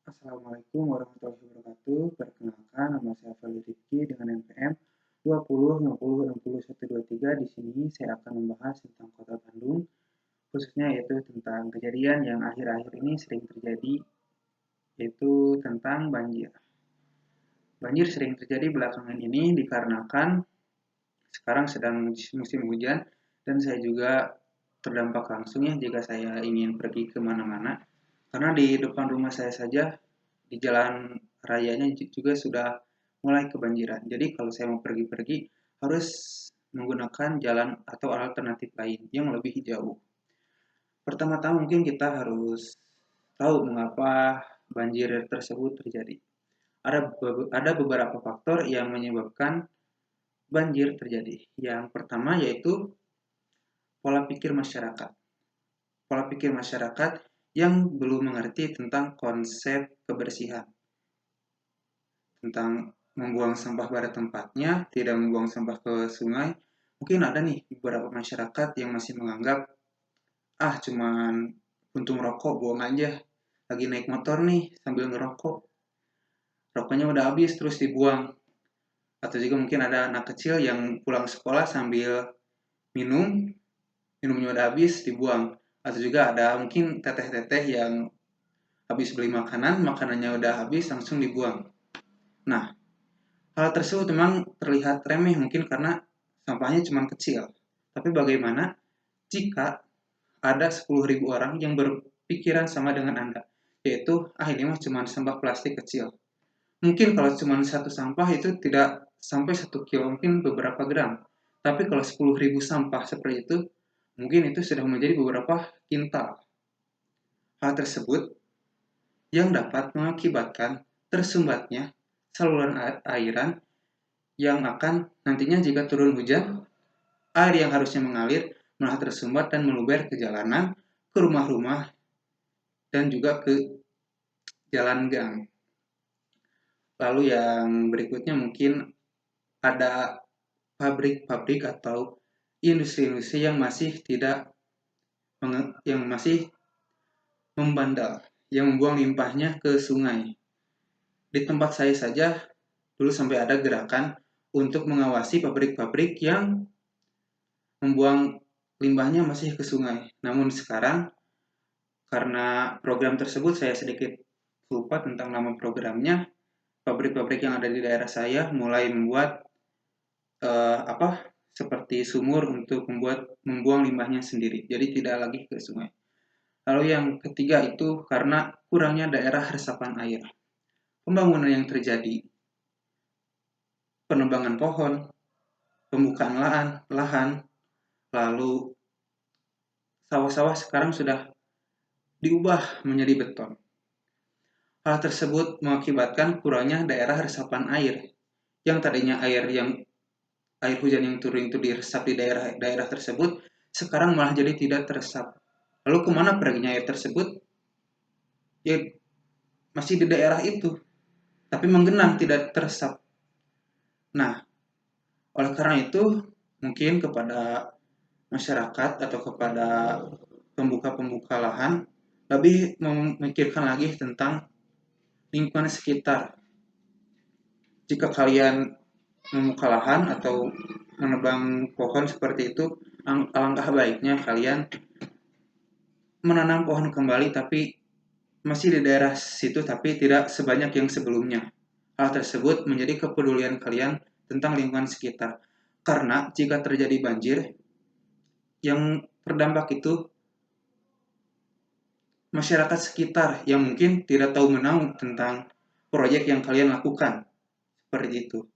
Assalamualaikum warahmatullahi wabarakatuh. Perkenalkan, nama saya Fali Rifki dengan NPM 20506023. Di sini saya akan membahas tentang Kota Bandung, khususnya yaitu tentang kejadian yang akhir-akhir ini sering terjadi, yaitu tentang banjir. Banjir sering terjadi belakangan ini dikarenakan sekarang sedang musim hujan dan saya juga terdampak langsung ya jika saya ingin pergi kemana-mana. Karena di depan rumah saya saja di jalan rayanya juga sudah mulai kebanjiran. Jadi kalau saya mau pergi-pergi harus menggunakan jalan atau alternatif lain yang lebih jauh. Pertama-tama mungkin kita harus tahu mengapa banjir tersebut terjadi. Ada beberapa faktor yang menyebabkan banjir terjadi. Yang pertama yaitu pola pikir masyarakat. Pola pikir masyarakat yang belum mengerti tentang konsep kebersihan. Tentang membuang sampah pada tempatnya, tidak membuang sampah ke sungai. Mungkin ada nih beberapa masyarakat yang masih menganggap, cuman puntung rokok, buang aja. Lagi naik motor nih sambil ngerokok. Rokoknya udah habis terus dibuang. Atau juga mungkin ada anak kecil yang pulang sekolah sambil minumnya udah habis dibuang. Atau juga ada mungkin teteh-teteh yang habis beli makanannya udah habis langsung dibuang. Nah, hal tersebut memang terlihat remeh mungkin karena sampahnya cuma kecil. Tapi bagaimana jika ada 10.000 orang yang berpikiran sama dengan Anda? Yaitu, ini mah cuma sampah plastik kecil. Mungkin kalau cuma satu sampah itu tidak sampai 1 kilo, mungkin beberapa gram. Tapi kalau 10.000 sampah seperti itu, mungkin itu sudah menjadi beberapa kintal. Hal tersebut yang dapat mengakibatkan tersumbatnya saluran airan yang akan nantinya jika turun hujan, air yang harusnya mengalir malah tersumbat dan meluber ke jalanan, ke rumah-rumah, dan juga ke jalan gang. Lalu yang berikutnya mungkin ada pabrik-pabrik atau industri-industri yang masih membandel, yang membuang limpahnya ke sungai. Di tempat saya saja dulu sampai ada gerakan untuk mengawasi pabrik-pabrik yang membuang limbahnya masih ke sungai. Namun sekarang karena program tersebut saya sedikit lupa tentang nama programnya, pabrik-pabrik yang ada di daerah saya mulai membuat seperti sumur untuk membuang limbahnya sendiri. Jadi tidak lagi ke sungai. Lalu yang ketiga itu karena kurangnya daerah resapan air. Pembangunan yang terjadi, penebangan pohon, pembukaan lahan, lalu sawah-sawah sekarang sudah diubah menjadi beton. Hal tersebut mengakibatkan kurangnya daerah resapan air. Yang tadinya air hujan yang turun itu diresap di daerah tersebut, sekarang malah jadi tidak teresap. Lalu kemana perginya air tersebut? Ya masih di daerah itu, tapi menggenang tidak teresap. Nah, oleh karena itu mungkin kepada masyarakat atau kepada pembuka lahan lebih memikirkan lagi tentang lingkungan sekitar. Jika kalian membuka lahan atau menebang pohon seperti itu, alangkah baiknya kalian menanam pohon kembali tapi masih di daerah situ tapi tidak sebanyak yang sebelumnya. Hal tersebut menjadi kepedulian kalian tentang lingkungan sekitar. Karena jika terjadi banjir, yang terdampak itu masyarakat sekitar yang mungkin tidak tahu menahu tentang proyek yang kalian lakukan. Seperti itu.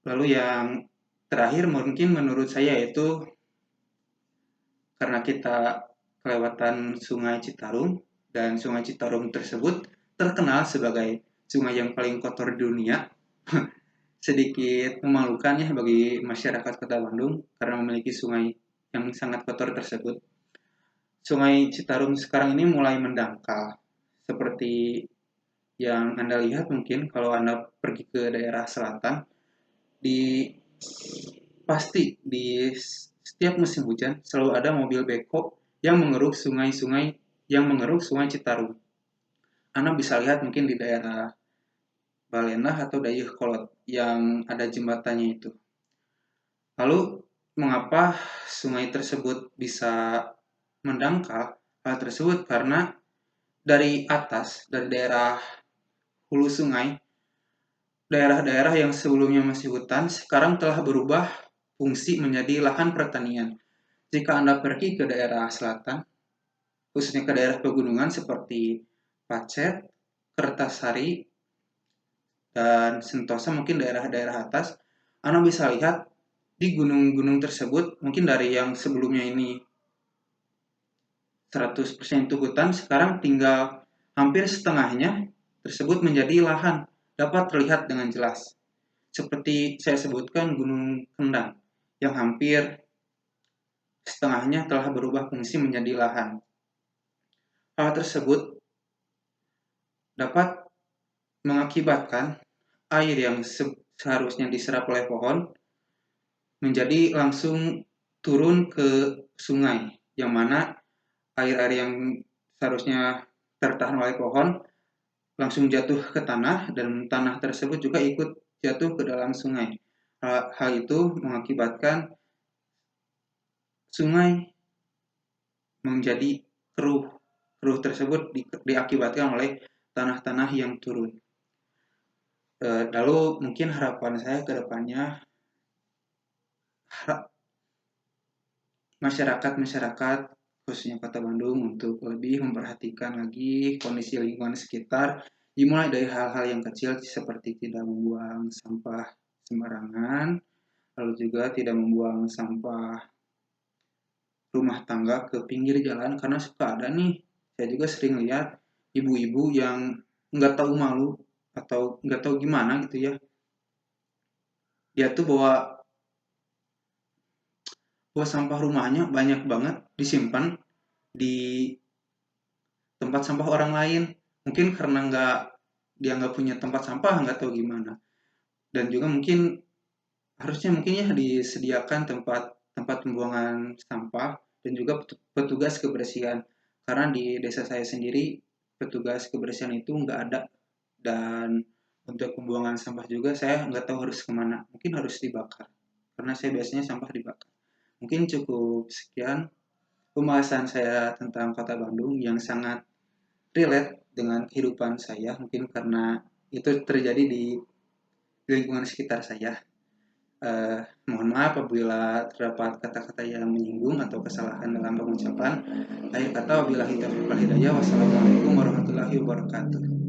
Lalu yang terakhir mungkin menurut saya itu karena kita kelewatan Sungai Citarum dan Sungai Citarum tersebut terkenal sebagai sungai yang paling kotor di dunia. Sedikit memalukan ya bagi masyarakat Kota Bandung karena memiliki sungai yang sangat kotor tersebut. Sungai Citarum sekarang ini mulai mendangkal. Seperti yang Anda lihat mungkin kalau Anda pergi ke daerah selatan, pasti di setiap musim hujan selalu ada mobil beko yang mengeruk sungai Citarum. Anda bisa lihat mungkin di daerah Balendah atau Dayeuhkolot yang ada jembatannya itu. Lalu, mengapa sungai tersebut bisa mendangkal? Hal tersebut karena dari atas, dari daerah hulu sungai, daerah-daerah yang sebelumnya masih hutan, sekarang telah berubah fungsi menjadi lahan pertanian. Jika Anda pergi ke daerah selatan, khususnya ke daerah pegunungan seperti Pacet, Kertasari, dan Sentosa, mungkin daerah-daerah atas, Anda bisa lihat di gunung-gunung tersebut, mungkin dari yang sebelumnya ini 100% itu hutan, sekarang tinggal hampir setengahnya tersebut menjadi lahan, dapat terlihat dengan jelas. Seperti saya sebutkan Gunung Kendang, yang hampir setengahnya telah berubah fungsi menjadi lahan. Hal tersebut dapat mengakibatkan air yang seharusnya diserap oleh pohon menjadi langsung turun ke sungai, yang mana air-air yang seharusnya tertahan oleh pohon langsung jatuh ke tanah, dan tanah tersebut juga ikut jatuh ke dalam sungai. Hal itu mengakibatkan sungai menjadi keruh. Keruh tersebut diakibatkan oleh tanah-tanah yang turun. Lalu mungkin harapan saya ke depannya, masyarakat khususnya Kota Bandung untuk lebih memperhatikan lagi kondisi lingkungan sekitar, dimulai dari hal-hal yang kecil seperti tidak membuang sampah sembarangan, lalu juga tidak membuang sampah rumah tangga ke pinggir jalan, karena suka ada nih, saya juga sering lihat ibu-ibu yang nggak tahu malu atau nggak tahu gimana gitu ya, dia tuh bawa sampah rumahnya banyak banget disimpan di tempat sampah orang lain, mungkin karena dia nggak punya tempat sampah, nggak tahu gimana. Dan juga harusnya mungkin ya disediakan tempat pembuangan sampah dan juga petugas kebersihan, karena di desa saya sendiri petugas kebersihan itu nggak ada. Dan untuk pembuangan sampah juga saya nggak tahu harus kemana, mungkin harus dibakar karena saya biasanya sampah dibakar. Mungkin cukup sekian pembahasan saya tentang Kota Bandung yang sangat relate dengan kehidupan saya, mungkin karena itu terjadi di lingkungan sekitar saya. Mohon maaf apabila terdapat kata-kata yang menyinggung atau kesalahan dalam pengucapan. Akhir kata, wabillahi taufiq wal hidayah. Wassalamualaikum warahmatullahi wabarakatuh.